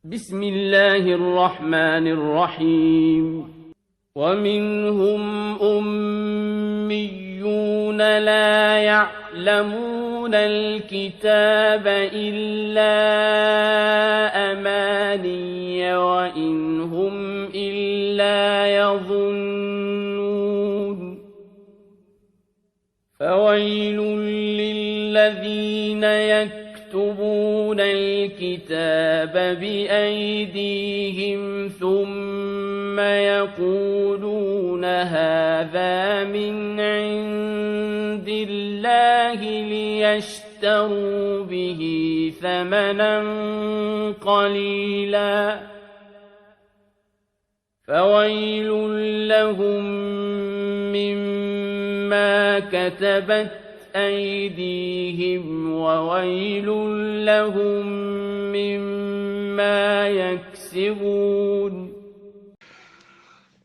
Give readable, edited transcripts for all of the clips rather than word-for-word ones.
بسم الله الرحمن الرحيم ومنهم أميون لا يعلمون الكتاب إلا أماني وإن هم إلا يظنون فويل للذين يكتبون الكتاب بأيديهم ثم يقولون هذا من عند الله ليشتروا به ثمنا قليلا فويل لهم مما كتبت أيديهم وويل لهم مما يكسبون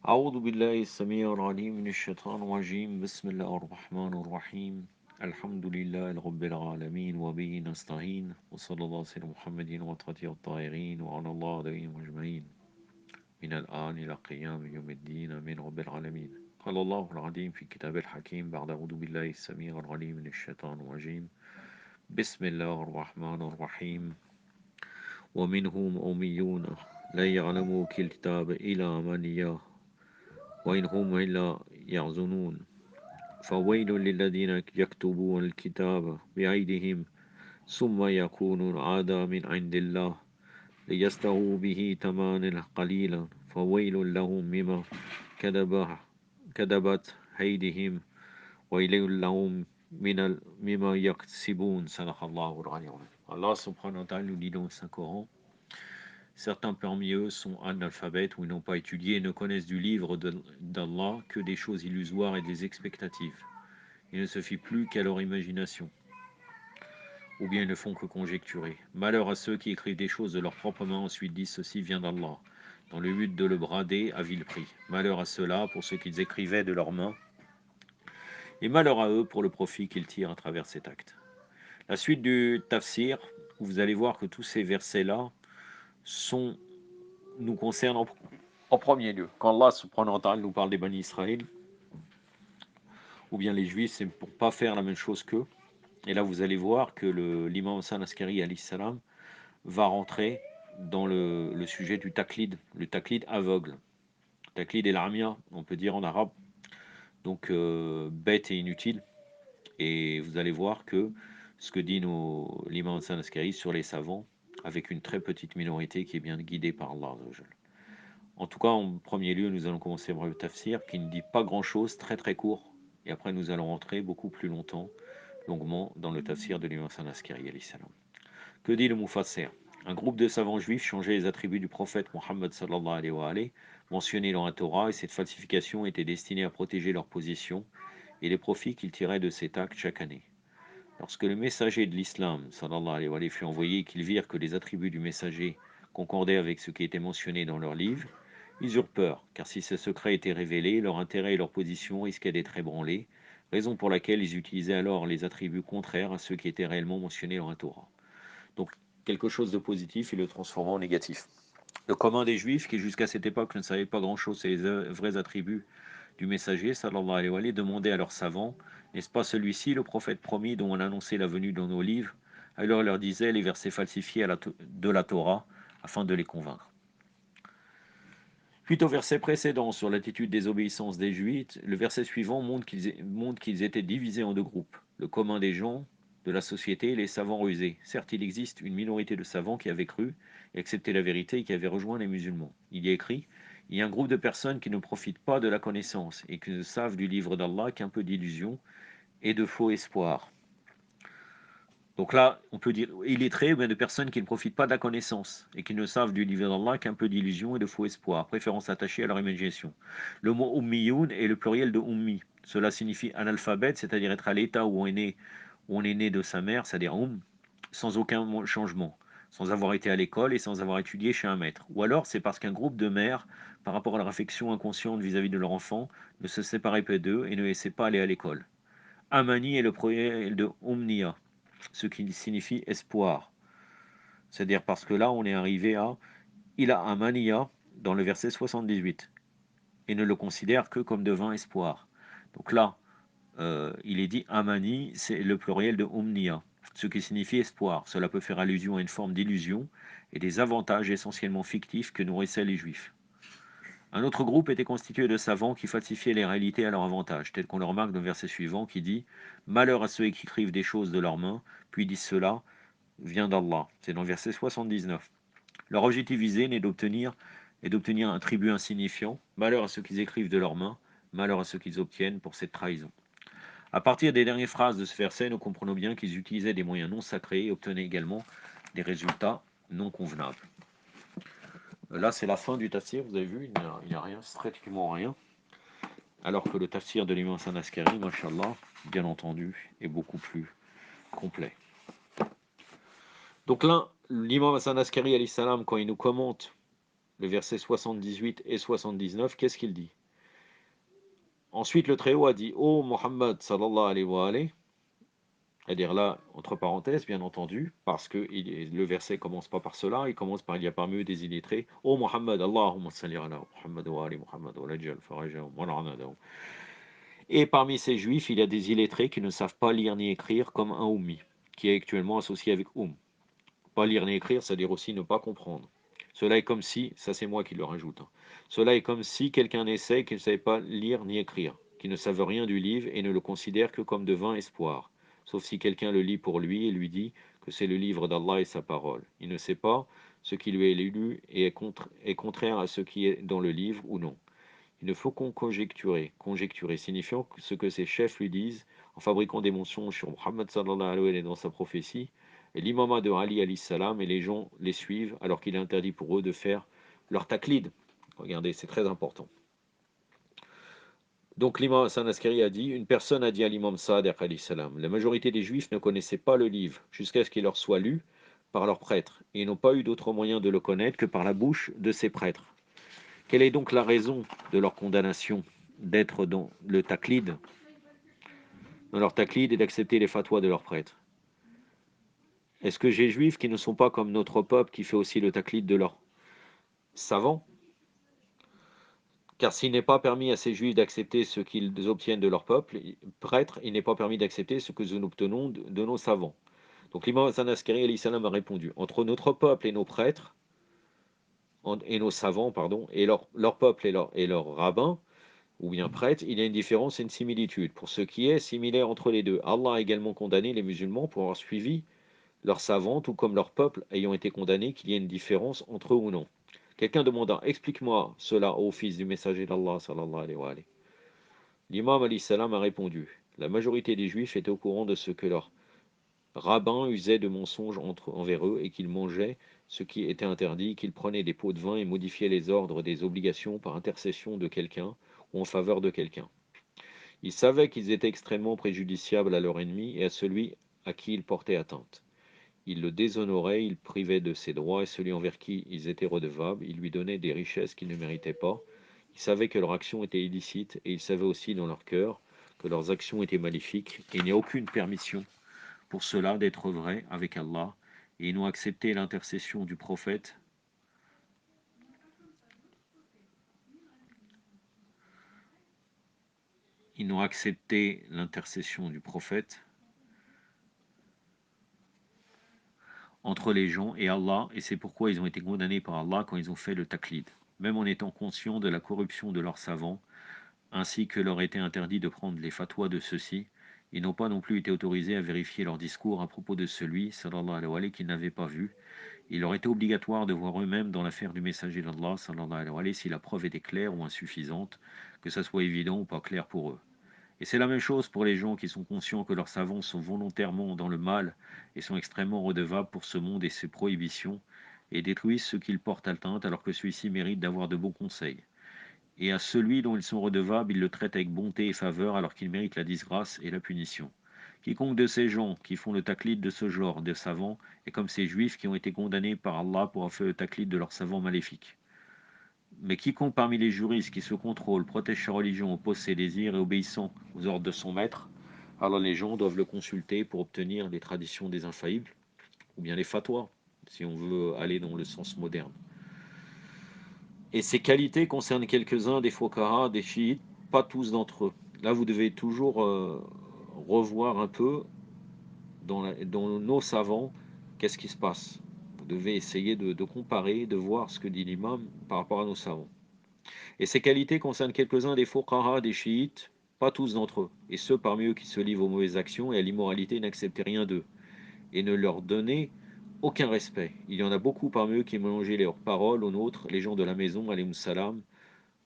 أعوذ بالله السميع العليم من الشيطان الرجيم بسم الله الرحمن الرحيم الحمد لله رب العالمين وبه نستعين وصلى الله على محمد وطاته الطاهرين وعلى الله عليهم أجمعين من الآن إلى قيام يوم الدين من رب العالمين قال الله العظيم في كتاب الحكيم بعد أعوذ بالله السميع العليم من الشيطان الرجيم بسم الله الرحمن الرحيم ومنهم أميون لا يعلموا الكتاب إلا أمانيه وإن هم إلا يحزنون فويل للذين يكتبون الكتاب بأيديهم ثم يكونون عادا من عند الله ليشتروا به ثمنا قليلا فويل لهم مما كذبت أيديهم ويل لهم مما يكسبون صدق الله العلي العظيم. Allah subhanahu wa ta'ala nous dit dans le Saint-Coran: certains parmi eux sont analphabètes ou n'ont pas étudié et ne connaissent du livre d'Allah que des choses illusoires et des expectatives. Il ne se fie plus qu'à leur imagination, ou bien ils ne font que conjecturer. Malheur à ceux qui écrivent des choses de leur propre main, ensuite disent ceci vient d'Allah, dans le but de le brader à vil prix. Malheur à ceux-là pour ce qu'ils écrivaient de leurs mains, et malheur à eux pour le profit qu'ils tirent à travers cet acte. La suite du tafsir, vous allez voir que tous ces versets-là nous concernent en premier lieu. Quand Allah subhanahu wa ta'ala nous parle des Bani Israël, ou bien les Juifs, c'est pour pas faire la même chose qu'eux. Et là, vous allez voir que l'imam Hassan Askari alayhi salam va rentrer dans le sujet du taqlid, le taqlid aveugle. Taqlid et l'armia, on peut dire en arabe, donc bête et inutile. Et vous allez voir que ce que dit l'imam Hassan Askari sur les savants, avec une très petite minorité qui est bien guidée par Allah. En tout cas, en premier lieu, nous allons commencer par le tafsir, qui ne dit pas grand-chose, très très court. Et après, nous allons rentrer beaucoup plus longuement, dans le tafsir de l'imam Hassan Askari alayhi salam. Que dit le Mufassir? Un groupe de savants juifs changeait les attributs du prophète Mohammed sallallahu alayhi wa alayhi, mentionnés dans la Torah, et cette falsification était destinée à protéger leur position et les profits qu'ils tiraient de cet acte chaque année. Lorsque le messager de l'islam sallallahu alayhi wa alayhi fut envoyé et qu'ils virent que les attributs du messager concordaient avec ce qui était mentionné dans leur livre, ils eurent peur, car si ce secret était révélé, leur intérêt et leur position risquaient d'être ébranlés, raison pour laquelle ils utilisaient alors les attributs contraires à ceux qui étaient réellement mentionnés dans la Torah. Donc, quelque chose de positif, ils le transformant en négatif. Le commun des Juifs, qui jusqu'à cette époque ne savaient pas grand-chose sur les vrais attributs du messager, sallallahu alayhi wa alayhi, demandait à leurs savants: n'est-ce pas celui-ci le prophète promis dont on annonçait la venue dans nos livres? Alors leur disait les versets falsifiés de la Torah, afin de les convaincre. Puis au verset précédent sur l'attitude désobéissance des Juifs, le verset suivant montre qu'ils étaient divisés en deux groupes: le commun des gens de la société et les savants rusés. Certes, il existe une minorité de savants qui avaient cru et accepté la vérité et qui avaient rejoint les musulmans. Il y est écrit: il y a un groupe de personnes qui ne profitent pas de la connaissance et qui ne savent du livre d'Allah qu'un peu d'illusion et de faux espoirs. Donc là, on peut dire illettrés, mais de personnes qui ne profitent pas de la connaissance et qui ne savent du livre d'Allah qu'un peu d'illusion et de faux espoir, préférence attachée à leur imagination. Le mot ummiyoun est le pluriel de ummi. Cela signifie analphabète, c'est-à-dire être à l'état où on est né de sa mère, c'est-à-dire sans aucun changement, sans avoir été à l'école et sans avoir étudié chez un maître. Ou alors c'est parce qu'un groupe de mères, par rapport à leur affection inconsciente vis-à-vis de leur enfant, ne se séparait pas d'eux et ne laissait pas aller à l'école. Amani est le pluriel de umniya, ce qui signifie espoir. C'est-à-dire parce que là, on est arrivé à il a amaniya dans le verset 78 et ne le considère que comme de vain espoir. Donc là, il est dit amani, c'est le pluriel de omnia, ce qui signifie espoir. Cela peut faire allusion à une forme d'illusion et des avantages essentiellement fictifs que nourrissaient les Juifs. Un autre groupe était constitué de savants qui falsifiaient les réalités à leur avantage, tel qu'on le remarque dans le verset suivant qui dit « Malheur à ceux qui écrivent des choses de leurs mains, puis disent cela vient d'Allah ». C'est dans le verset 79. Leur objectif visé est d'obtenir un tribut insignifiant. Malheur à ceux qui écrivent de leurs mains, malheur à ceux qui obtiennent pour cette trahison. À partir des dernières phrases de ce verset, nous comprenons bien qu'ils utilisaient des moyens non sacrés et obtenaient également des résultats non convenables. Là, c'est la fin du tafsir, vous avez vu, il n'y a rien, strictement rien. Alors que le tafsir de l'imam Hassan Askari, mashallah, bien entendu, est beaucoup plus complet. Donc là, l'imam Hassan Askari, alayhi salam, quand il nous commente le verset 78 et 79, qu'est-ce qu'il dit? Ensuite, le Très-Haut a dit « Ô Muhammad, sallallahu alayhi wa alayhi », c'est-à-dire là, entre parenthèses, bien entendu, parce que le verset commence pas par cela, il commence par « Il y a parmi eux des illettrés »« Ô Muhammad, Allahumma salli ala Muhammad wa ali Muhammad wa lajal farajahum wa la'anadahum » Et parmi ces juifs, il y a des illettrés qui ne savent pas lire ni écrire, comme un ummi, qui est actuellement associé avec Pas lire ni écrire, c'est-à-dire aussi ne pas comprendre. Cela est comme si, ça c'est moi qui le rajoute, cela est comme si quelqu'un essaie qui ne savait pas lire ni écrire, qui ne savait rien du livre et ne le considère que comme de vain espoir, sauf si quelqu'un le lit pour lui et lui dit que c'est le livre d'Allah et sa parole. Il ne sait pas ce qui lui est lu et est contraire à ce qui est dans le livre ou non. Il ne faut qu'on conjecturer, signifiant ce que ses chefs lui disent en fabriquant des mensonges sur Muhammad sallallahu alayhi wa sallam et dans sa prophétie, et l'imama de Ali alayhi salam, et les gens les suivent alors qu'il est interdit pour eux de faire leur taklid. Regardez, c'est très important. Donc l'imam Hassan Askari a dit, une personne a dit à l'imam Sadiq alayhi salam, la majorité des juifs ne connaissaient pas le livre jusqu'à ce qu'il leur soit lu par leurs prêtres, et ils n'ont pas eu d'autre moyen de le connaître que par la bouche de ces prêtres. Quelle est donc la raison de leur condamnation d'être dans le taklid, dans leur taklid et d'accepter les fatwas de leurs prêtres? Est-ce que j'ai juifs qui ne sont pas comme notre peuple qui fait aussi le taklid de leurs savants? Car s'il n'est pas permis à ces juifs d'accepter ce qu'ils obtiennent de leur peuple, prêtre, il n'est pas permis d'accepter ce que nous obtenons de nos savants. Donc l'imam Hassan Askari alayhi salam a répondu, entre notre peuple et nos prêtres, et nos savants, pardon, et leur peuple et leurs rabbins, ou bien prêtre, il y a une différence et une similitude. Pour ce qui est similaire entre les deux, Allah a également condamné les musulmans pour avoir suivi leurs savants, tout comme leur peuple ayant été condamné qu'il y ait une différence entre eux ou non. Quelqu'un demanda, explique-moi cela au fils du messager d'Allah, sallallahu alayhi wa alayhi. L'imam alayhi salam a répondu, la majorité des juifs étaient au courant de ce que leurs rabbins usaient de mensonges envers eux et qu'ils mangeaient ce qui était interdit, qu'ils prenaient des pots de vin et modifiaient les ordres des obligations par intercession de quelqu'un ou en faveur de quelqu'un. Ils savaient qu'ils étaient extrêmement préjudiciables à leur ennemi et à celui à qui ils portaient atteinte. Ils le déshonoraient, ils privaient de ses droits et celui envers qui ils étaient redevables, ils lui donnaient des richesses qu'ils ne méritaient pas. Ils savaient que leur action était illicite et ils savaient aussi dans leur cœur que leurs actions étaient maléfiques et il n'y a aucune permission pour cela d'être vrai avec Allah et ils n'ont accepté l'intercession du prophète entre les gens et Allah, et c'est pourquoi ils ont été condamnés par Allah quand ils ont fait le taklid, même en étant conscients de la corruption de leurs savants, ainsi que leur était interdit de prendre les fatwas de ceux-ci, ils n'ont pas non plus été autorisés à vérifier leur discours à propos de celui, sallallahu alayhi wa sallam, qu'ils n'avaient pas vu. Il leur était obligatoire de voir eux-mêmes dans l'affaire du messager d'Allah, sallallahu alayhi wa sallam, si la preuve était claire ou insuffisante, que ça soit évident ou pas clair pour eux. Et c'est la même chose pour les gens qui sont conscients que leurs savants sont volontairement dans le mal et sont extrêmement redevables pour ce monde et ses prohibitions, et détruisent ceux qu'ils portent atteinte alors que celui-ci mérite d'avoir de bons conseils. Et à celui dont ils sont redevables, ils le traitent avec bonté et faveur alors qu'il mérite la disgrâce et la punition. Quiconque de ces gens qui font le taklid de ce genre de savants est comme ces juifs qui ont été condamnés par Allah pour avoir fait le taklid de leurs savants maléfiques. Mais quiconque parmi les juristes qui se contrôlent, protège sa religion, oppose ses désirs et obéissant aux ordres de son maître, alors les gens doivent le consulter pour obtenir les traditions des infaillibles, ou bien les fatwas, si on veut aller dans le sens moderne. Et ces qualités concernent quelques-uns des Fuqaha, des chiites, pas tous d'entre eux. Là, vous devez toujours revoir un peu dans nos savants, qu'est-ce qui se passe. Vous devez essayer de comparer, de voir ce que dit l'imam par rapport à nos savants. Et ces qualités concernent quelques-uns des Fuqaha, des chiites, pas tous d'entre eux. Et ceux parmi eux qui se livrent aux mauvaises actions et à l'immoralité n'acceptaient rien d'eux, et ne leur donnaient aucun respect. Il y en a beaucoup parmi eux qui mélangeaient leurs paroles aux nôtres, les gens de la maison, alayhim salam.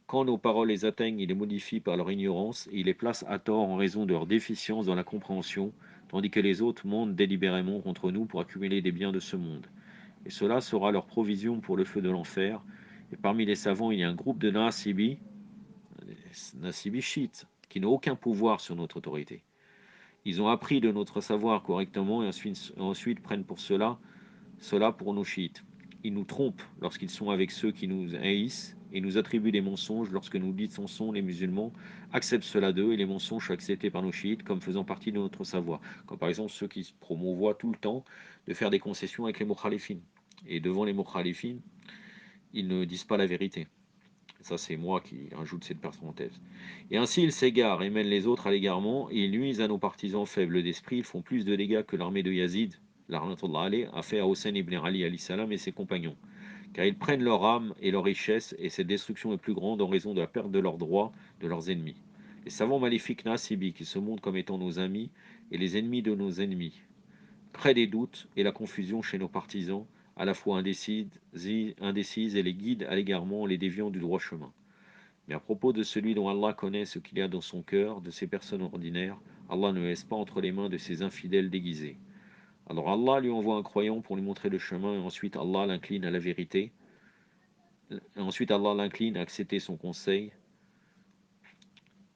Quand nos paroles les atteignent, ils les modifient par leur ignorance et ils les placent à tort en raison de leur déficience dans la compréhension, tandis que les autres montent délibérément contre nous pour accumuler des biens de ce monde. Et cela sera leur provision pour le feu de l'enfer. Et parmi les savants, il y a un groupe de Nasibi chiites, qui n'ont aucun pouvoir sur notre autorité. Ils ont appris de notre savoir correctement et ensuite prennent pour cela pour nos chiites. Ils nous trompent lorsqu'ils sont avec ceux qui nous haïssent et nous attribuent des mensonges lorsque nous disons les musulmans acceptent cela d'eux et les mensonges sont acceptés par nos chiites comme faisant partie de notre savoir. Comme par exemple ceux qui promouvoient tout le temps de faire des concessions avec les mukhalifines. Et devant les mukhalifines, ils ne disent pas la vérité. Ça, c'est moi qui rajoute cette parenthèse. Et ainsi, ils s'égarent et mènent les autres à l'égarement, et ils nuisent à nos partisans faibles d'esprit. Ils font plus de dégâts que l'armée de Yazid, a fait à Hossein ibn Ali salam et ses compagnons. Car ils prennent leur âme et leur richesse, et cette destruction est plus grande en raison de la perte de leurs droits de leurs ennemis. Les savants maléfiques Nasibi, qui se montrent comme étant nos amis, et les ennemis de nos ennemis, créent des doutes et la confusion chez nos partisans, à la fois indécises et les guident à l'égarement, les déviant du droit chemin. Mais à propos de celui dont Allah connaît ce qu'il y a dans son cœur, de ces personnes ordinaires, Allah ne laisse pas entre les mains de ces infidèles déguisés. Alors Allah lui envoie un croyant pour lui montrer le chemin, et ensuite Allah l'incline à la vérité. Et ensuite Allah l'incline à accepter son conseil.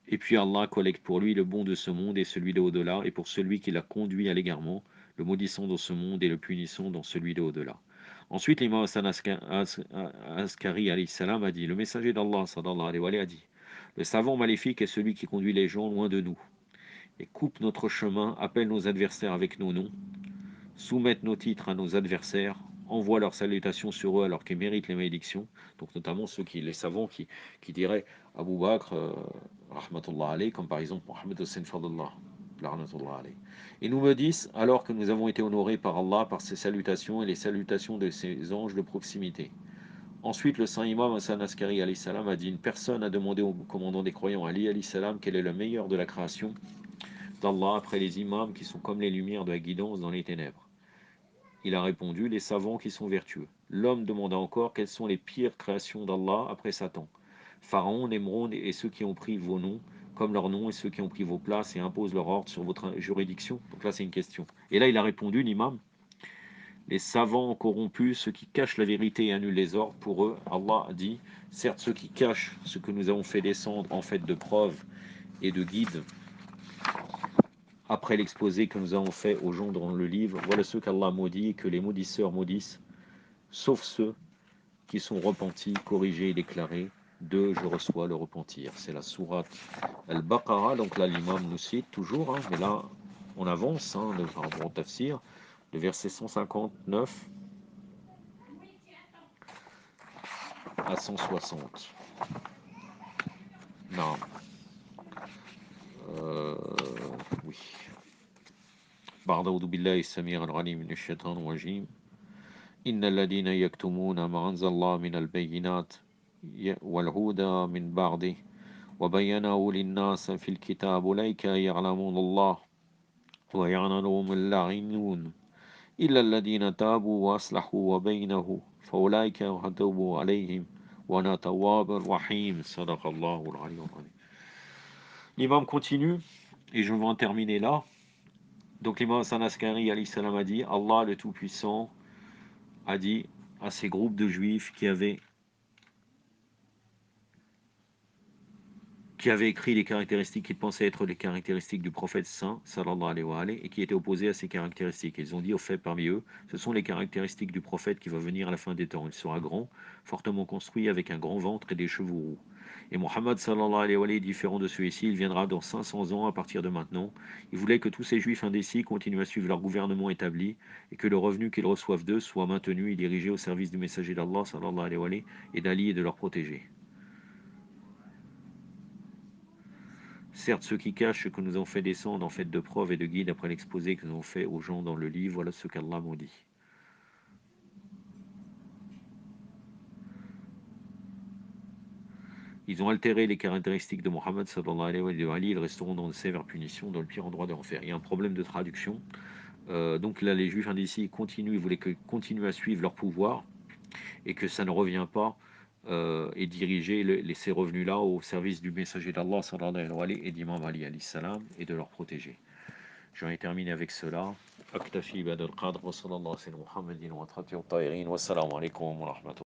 Et puis Allah collecte pour lui le bon de ce monde et celui de au-delà, et pour celui qui l'a conduit à l'égarement, le maudissant dans ce monde et le punissant dans celui de au-delà. Ensuite, l'imam Hassan Askari alayhi salam a dit, le messager d'Allah sallallahu alayhi wa sallam a dit, le savant maléfique est celui qui conduit les gens loin de nous, et coupe notre chemin, appelle nos adversaires avec nos noms, soumettent nos titres à nos adversaires, envoie leurs salutations sur eux alors qu'ils méritent les malédictions, donc notamment les savants qui diraient Abu Bakr, rahmatullah alayh, comme par exemple Mohammed Hussein Fadullah, rahmatullah alayh. Et nous maudissent alors que nous avons été honorés par Allah par ses salutations et les salutations de ses anges de proximité. Ensuite, le saint imam Hassan Askari alayhi salam a dit, une personne a demandé au commandant des croyants Ali alayhi salam quel est le meilleur de la création d'Allah après les imams qui sont comme les lumières de la guidance dans les ténèbres. Il a répondu, les savants qui sont vertueux. L'homme demanda encore, quelles sont les pires créations d'Allah après Satan? Pharaon, Nemrod et ceux qui ont pris vos noms, comme leurs noms, et ceux qui ont pris vos places et imposent leur ordre sur votre juridiction. Donc là, c'est une question. Et là, il a répondu, l'imam, les savants corrompus, ceux qui cachent la vérité et annulent les ordres, pour eux, Allah a dit, certes, ceux qui cachent ce que nous avons fait descendre en fait de preuves et de guides, après l'exposé que nous avons fait aux gens dans le livre, voilà ceux qu'Allah maudit et que les maudisseurs maudissent, sauf ceux qui sont repentis, corrigés et déclarés de je reçois le repentir. C'est la sourate Al-Baqarah, donc là l'imam nous cite toujours, mais là on avance par rapport au tafsir, le verset 159 à 160. Non. Oui. بعد أعوذ بالله السميع العليم من الشيطان الرجيم إن الذين يكتمون ما أنزل الله من البينات والهدى من بعده وبينه للناس في الكتاب أولئك يعلمون الله ويعلمهم اللاعنون إلا الذين تابوا وأصلحوا وبينه فأولئك يتوب عليهم وأنا تواب رحيم صدق الله العلي العظيم. L'imam continue et je vais en terminer là. Donc l'imam Hassan Askari alayhi salam a dit, Allah le Tout-Puissant a dit à ces groupes de juifs qui avaient écrit les caractéristiques qu'ils pensaient être les caractéristiques du prophète saint, sallallahu alayhi wa alayhi, et qui étaient opposés à ces caractéristiques. Ils ont dit au fait parmi eux, ce sont les caractéristiques du prophète qui va venir à la fin des temps. Il sera grand, fortement construit, avec un grand ventre et des cheveux roux. Et Mohammed sallallahu alayhi wa sallam est différent de celui-ci, il viendra dans 500 ans à partir de maintenant. Il voulait que tous ces juifs indécis continuent à suivre leur gouvernement établi et que le revenu qu'ils reçoivent d'eux soit maintenu et dirigé au service du messager d'Allah sallallahu alayhi wa sallam et d'Ali et de leur protéger. Certes, ceux qui cachent ce que nous avons fait descendre en fait de preuves et de guides après l'exposé que nous avons fait aux gens dans le livre, voilà ce qu'Allah maudit. Ils ont altéré les caractéristiques de Mohammed sallallahu alayhi wa sallam et de Ali, ils resteront dans de sévères punitions, dans le pire endroit d'enfer. Il y a un problème de traduction. Donc là, les juifs indécis continuent, ils voulaient continuer à suivre leur pouvoir et que ça ne revient pas et diriger ces revenus-là au service du messager d'Allah sallallahu alayhi wa sallam et d'Imam Ali alayhi salam et de leur protéger. J'en ai terminé avec cela. أكتفي بهذا القدر وصلى الله على سيدنا محمد وعلى آله وصحبه الطاهرين والسلام عليكم ورحمة الله.